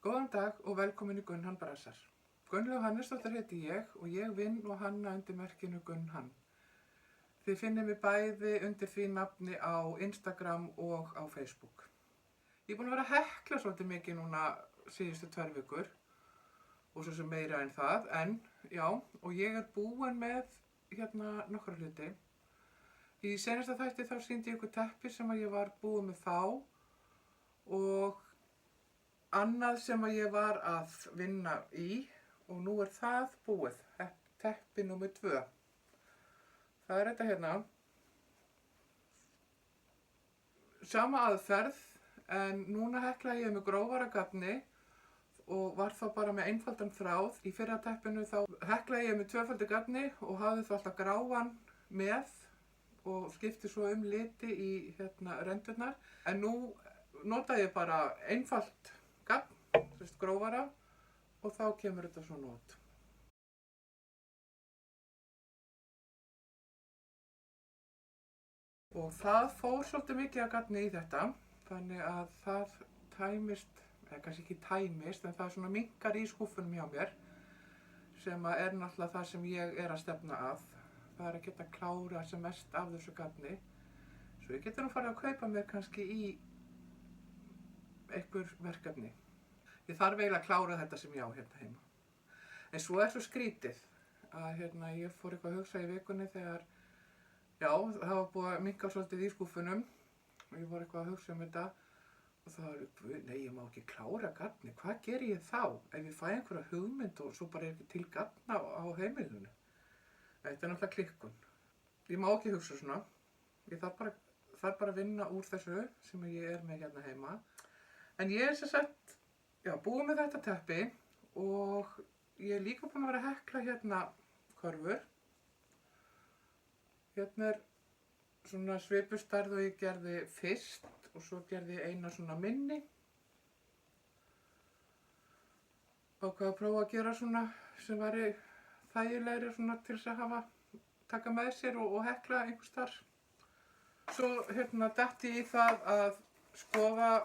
Góðan dag og velkomin í Gunnhann Brassar. Gunnlaug Hannesdóttir heiti ég og ég vinn og hanna undir merkinu Gunnhann. Þið finnið mig bæði undir því nafni á Instagram og á Facebook. Ég er búin að vera að hekla svolítið mikið núna síðustu 2 vikur og svo sem meira en það, en já, og ég er búin með hérna nokkra hluti. Í seinasta þætti þá sýndi ég ykkur teppi sem að ég var búin með þá og annað sem að ég var að vinna í og nú er það búið, teppi númer 2. Það er þetta hérna. Sama aðferð, en núna heklaði ég með grófara gafni og var þá bara með einfaldan þráð. Í fyrra teppinu þá heklaði ég með 2-faldi gafni og hafði þá alltaf gráan með og skipti svo liti í rendurnar. En nú notaði ég bara einfalt gafn, grófara, og þá kemur þetta svona út. Og það fór svolítið mikið af gafni í þetta, þannig að það tæmist, eða kannski ekki tæmist, en það svona minnkar í skúffunum hjá mér, sem er náttúrulega það sem ég er að stefna að. Það er að geta klára sem mest af þessu gafni, svo ég geti nú farið að kaupa mér kannski í einhver verkefni. Ég þarf eiginlega að klára þetta sem ég á hérna heima. En svo er svo skrítið að ég fór eitthvað að hugsa í vikunni þegar, já, það var búið að minnka svolítið í skúffunum og ég fór eitthvað að hugsa þetta og það var, nei, ég má ekki klára gafni, hvað ger ég þá? Ef ég fæ einhverja hugmynd og svo bara ekki til gafna á heimilinu. Þetta er náttúrulega klikkun. Ég má ekki hugsa svona. Ég þarf bara að vinna úr þessu sem ég er með hérna heima. En ég er sem sagt, já, búið með þetta teppi og ég er líka búin að vera að hekla hérna körfur. Hérna er svona svipustærð og ég gerði fyrst og svo gerði ég eina svona minni. Ákvað að prófa að gera svona sem væri þægilegri svona til þess að taka með sér og hekla einhvers þar. Svo detti ég í það að skoða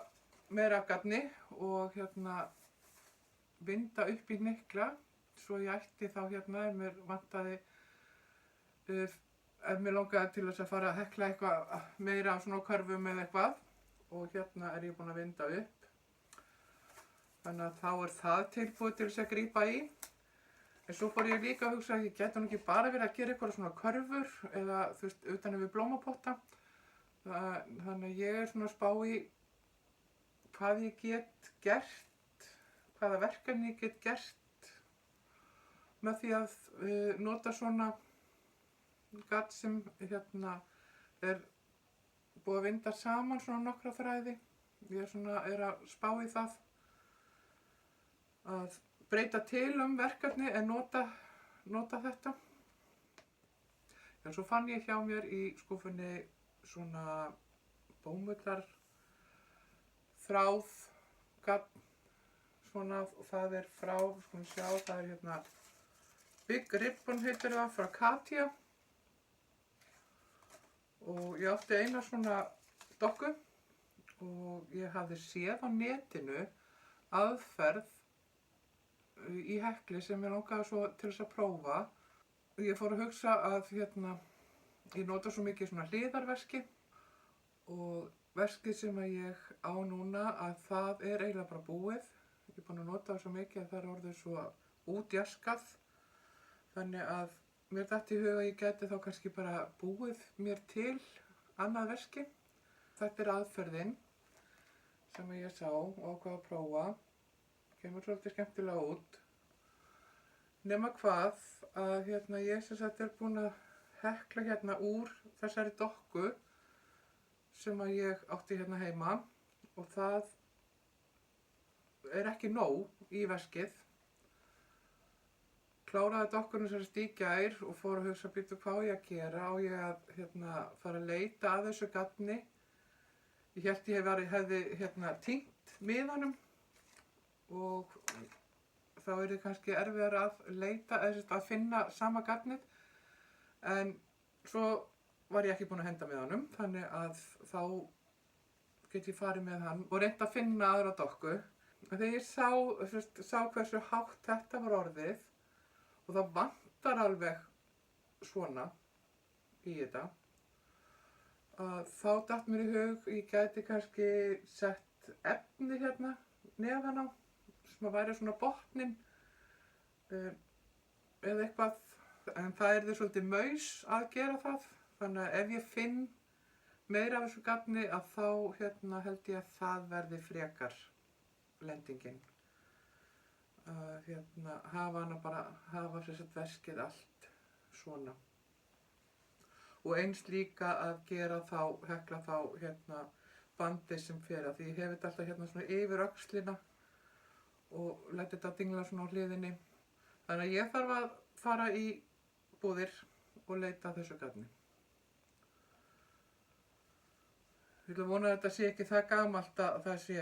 meira gafni og vinda upp í hnykla svo ég ætti þá ef mér vantaði, ef mér langaði til þess að fara að hekla eitthvað meira á svona körfum eða eitthvað og er ég búin að vinda upp. Þannig að þá er það tilbúið til þess að grípa í. En svo fór ég líka að hugsa að ég geti nú ekki bara verið að gera eitthvað svona körfur eða þú veist, utan yfir blómapotta. Þannig að ég er svona að spá í hvað ég get gert, hvaða verkefni ég get gert með því að nota svona gafn sem er búið að vinda saman svona nokkra þræði. Ég er að spá í það að breyta til verkefni en nota þetta. Já, svo fann ég hjá mér í skúffunni svona bómullar þráð gafn svona og það er frá, skulum sjá, það er Big Ribbon heitir það, frá Katja. Og ég átti eina svona dokku og ég hafði séð á netinu aðferð í hekli sem ég langaði svo til þess að prófa. Ég fór að hugsa að ég nota svo mikið svona hliðarveski og veskið sem ég á núna að það er eiginlega bara búið. Ég er búin að nota það svo mikið að það er orðið svo útjaskað. Þannig að mér datt í huga að ég gæti þá kannski bara búið mér til annað veski. Þetta er aðferðin sem ég sá og ákvað að prófa. Kemur svolítið skemmtilega út. Nema hvað að ég sem sagt er búin að hekla úr þessari dokku sem að ég átti heima og það er ekki nóg í veskið. Kláraði dokkunum sem í gær og fór að hugsa býtu hvað ég að gera og ég að fara að leita að þessu gafni. Ég hélt ég hefði týnt miðanum og þá er það kannski erfiðar að leita eða að finna sama gafnið en svo var ég ekki búin að henda með honum þannig að þá get ég farið með hann og reynt að finna aðra dokku þegar ég sá hversu hátt þetta var orðið og það vantar alveg svona í þetta, þá datt mér í hug, ég gæti kannski sett efni hérna neðan á sem að væri svona botninn eða eitthvað, en það yrði svolítið maus að gera það, þannig að ef ég finn meira af þessu gagni að þá held ég að það verði frekar lendingin. Hafa hana bara, hafa veskið allt svona. Og eins líka að gera hekla bandið sem fer að því ég hef þetta alltaf svona yfir öxlina og læt þetta dingla svona á hliðinni. Þannig að ég þarf að fara í búðir og leita að þessu gagni. Ég vil vona að þetta sé ekki það gamalt að það sé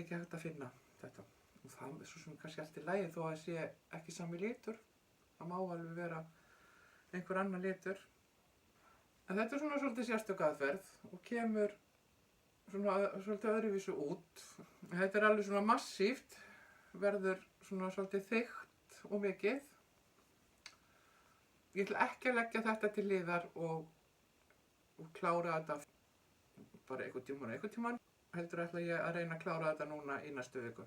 ekki hægt að finna þetta. Og það er svo sem kannski allt í lagi þó að það sé ekki sami litur. Það má alveg vera einhver annar litur. En þetta er svona svolítið sérstök aðferð og kemur svona svolítið öðruvísu út. Þetta er alveg svona massíft, verður svona svolítið þykkt og mikið. Ég ætla ekki að leggja þetta til hliðar og klára þetta bara einhvern tímann. Heldur ætla ég að reyna að klára þetta núna í næstu viku.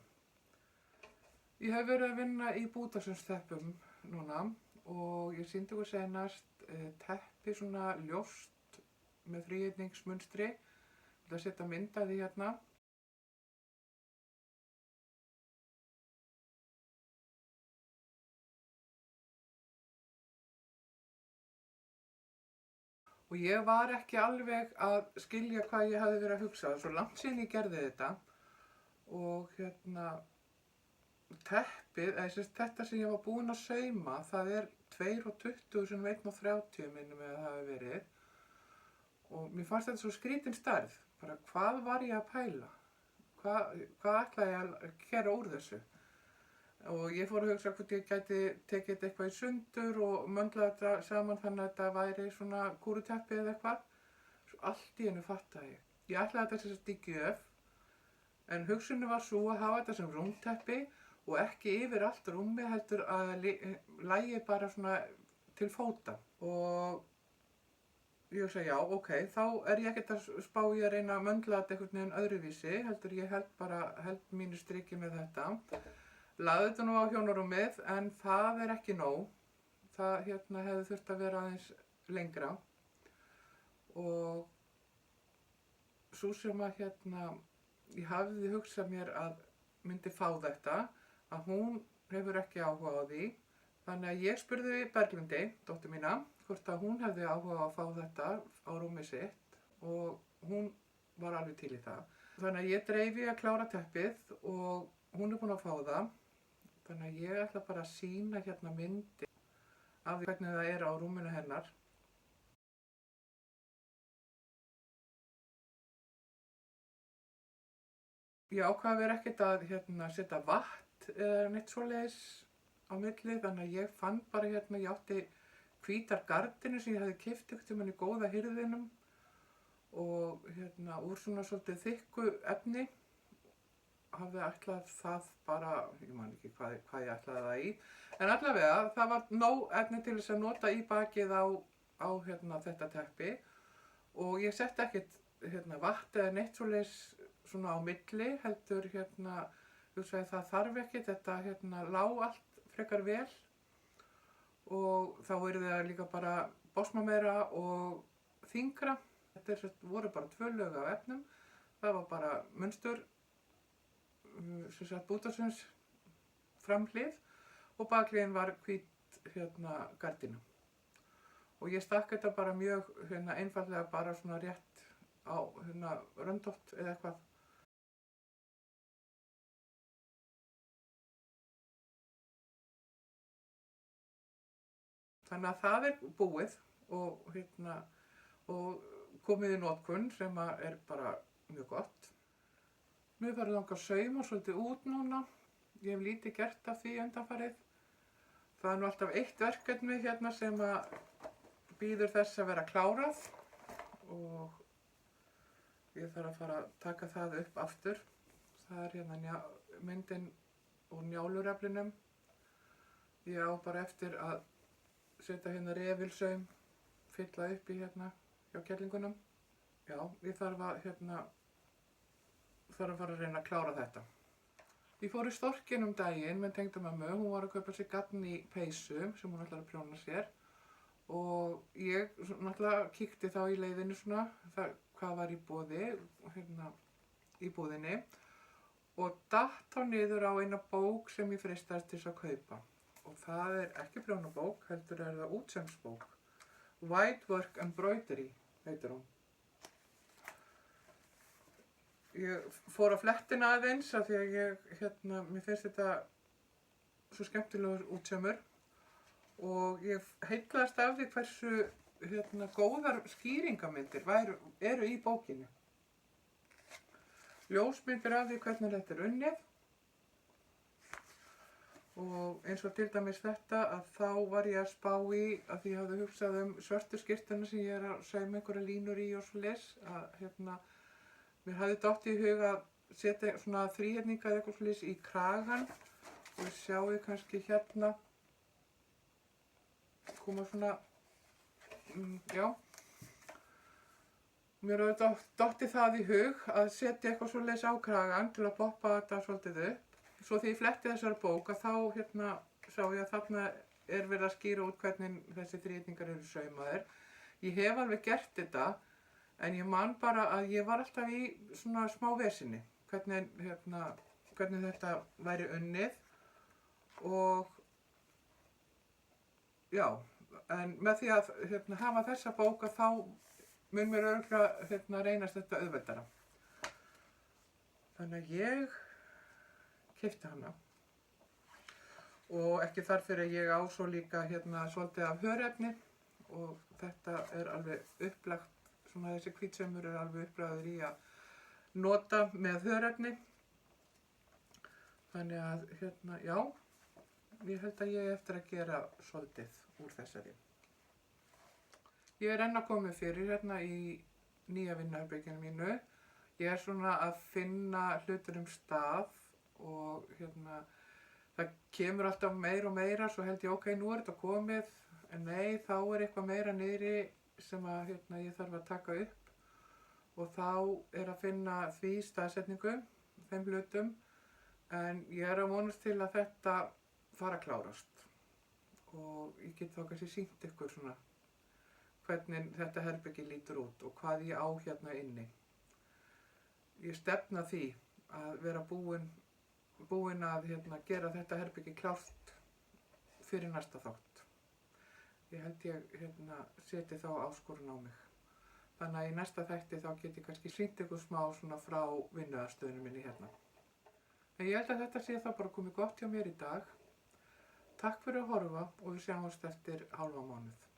Ég hef verið að vinna í bútasaumsteppum núna og ég sýndi ykkur seinast teppi svona ljóst með þríhyrningsmunstri. Ég ætla að setja mynd af því hérna. Og ég var ekki alveg að skilja hvað ég hafði verið að hugsa. Það er svo langt síðan ég gerði þetta. Og teppið, þetta sem ég var búin að sauma, það er 2,20 sem 1,30 minnum eða það hafi verið. Og mér fannst þetta svo skrítin stærð. Bara hvað var ég að pæla? Hvað ætlaði ég að gera úr þessu? Og ég fór að hugsa hvort ég gæti tekið þetta eitthvað í sundur og möndla þetta saman þannig að þetta væri svona kúruteppi eða eitthvað. Svo allt í einu fattaði ég. Ég ætlaði þetta sem sagt í gjöf, en hugsunin var svo að hafa þetta sem rúmteppi og ekki yfir allt rúmi heldur að lægi bara svona til fóta. Og ég hugsa já, ok, þá er ég ekkert að spá í að reyna að möndla þetta einhvern veginn öðruvísi, heldur ég held mínu striki með þetta. Lagði þetta nú á hjónarúmið en það er ekki nóg. Það hefði þurft að vera aðeins lengra. Og sú sem að ég hafði hugsað mér að myndi fá þetta, að hún hefur ekki áhuga á því. Þannig að ég spurði Berglindi, dóttur mína, hvort að hún hefði áhuga á að fá þetta á rúmið sitt og hún var alveg til í það. Þannig að ég dreifi að klára teppið og hún er búin að fá það. Þannig að ég ætla bara að sýna myndi af því hvernig það er á rúminu hennar. Ég ákvað að vera ekkert að setja vatn eða neitt svoleiðis á milli, þannig að ég fann bara ég átti hvítar gardínur sem ég hafði keypt einhvern tímann í góða hirðinum og úr svona svolítið þykku efni. Hafði ætlað það bara, ég man ekki hvað ég ætlaði það í, en allavega það var nóg efni til þess að nota í bakið á þetta teppi og ég setti ekkert vatn eða neitt svoleiðis svona á milli, heldur hugsaði það þarf ekki, þetta lá allt frekar vel og þá eru það líka bara bosma meira og þyngra. Þetta voru bara 2 lög af efnum, það var bara munstur, bútasaums framhlið og bakhliðin var hvít gardína. Og ég stakk þetta bara mjög einfaldlega bara svona rétt á röndótt eða eitthvað. Þannig að það er búið og komið í notkun sem er bara mjög gott. Mér var langað að sauma svolítið út núna. Ég hef lítið gert af því undanfarið. Það er nú alltaf eitt verkefni sem bíður þess að vera klárað og ég þarf að fara að taka það upp aftur. Það er hérna myndin úr Njálureflinum. Ég á bara eftir að setja hérna refilsaum, fylla upp í hérna hjá kerlingunum. Já, ég þarf að fara að reyna að klára þetta. Ég fór í Storkinn daginn með tengdamömmu. Hún var að kaupa sér Ganni peysu sem hún ætlar að prjóna sér. Og ég náttúrulega kíkti þá í leiðinu svona, hvað var í boði, í búðinni. Og datt þá niður á eina bók sem ég freistaðist til að kaupa. Og það er ekki prjónabók, heldur er það útsaumsbók. White Work Embroidery heitir hún. Ég fór á flettina aðeins af því að mér finnst þetta svo skemmtilegur útsaumur. Og ég heillaðist af því hversu góðar skýringamyndir eru í bókinni. Ljósmyndir af því hvernig þetta er unnið. Og eins og til dæmis þetta að þá var ég að spá í að því ég hafði hugsað svörtu skyrtuna sem ég er að sauma einhverja línur í og svoleiðis að mér hafði dottið í hug að setja svona þríhyrninga eða eitthvað svoleiðis í kragann og sjáu kannski koma svona, já. Mér hafði dottið það í hug að setja eitthvað svoleiðis á kragann til að poppa þetta svolítið upp. Svo því ég fletti þessari bók að þá sá ég að þarna er verið að skýra út hvernig þessi þríhyrningar eru saumaðir. Ég hef alveg gert þetta en ég man bara að ég var alltaf í svona smá vesinni hvernig þetta væri unnið og já, en með því að hafa þessa bók að þá mun mér örugglega reynast þetta auðveldara. Þannig að ég keypti hana og ekki þar fyrir ég á svo líka svolítið af hörefni og þetta er alveg upplagt, svona þessi hvítsaumur er alveg upplagður í að nota með hörefni. Þannig að já, ég held að ég eigi eftir að gera svolítið úr þessari. Ég er enn að koma fyrir í nýja vinnuherberginu mínu. Ég er svona að finna hlutur stað og það kemur alltaf meira og meira, svo held ég ok, nú er þetta komið, en nei, þá er eitthvað meira niðri sem að ég þarf að taka upp og þá er að finna því staðsetningu, þeim hlutum, en ég er að vonast til að þetta fara að klárast og ég get þá kannski sýnt ykkur svona hvernig þetta herbergi lítur út og hvað ég á inni. Ég stefna því að vera búin að gera þetta herbergi klárt fyrir næsta þátt. Ég held ég seti þá áskorun á mig. Þannig að í næsta þætti þá get ég kannski sýnt ykkur smá svona frá vinnuaðstöðunum minni En ég held að þetta sé þá bara komið gott hjá mér í dag. Takk fyrir að horfa og við sjáumst eftir hálfa mánuð.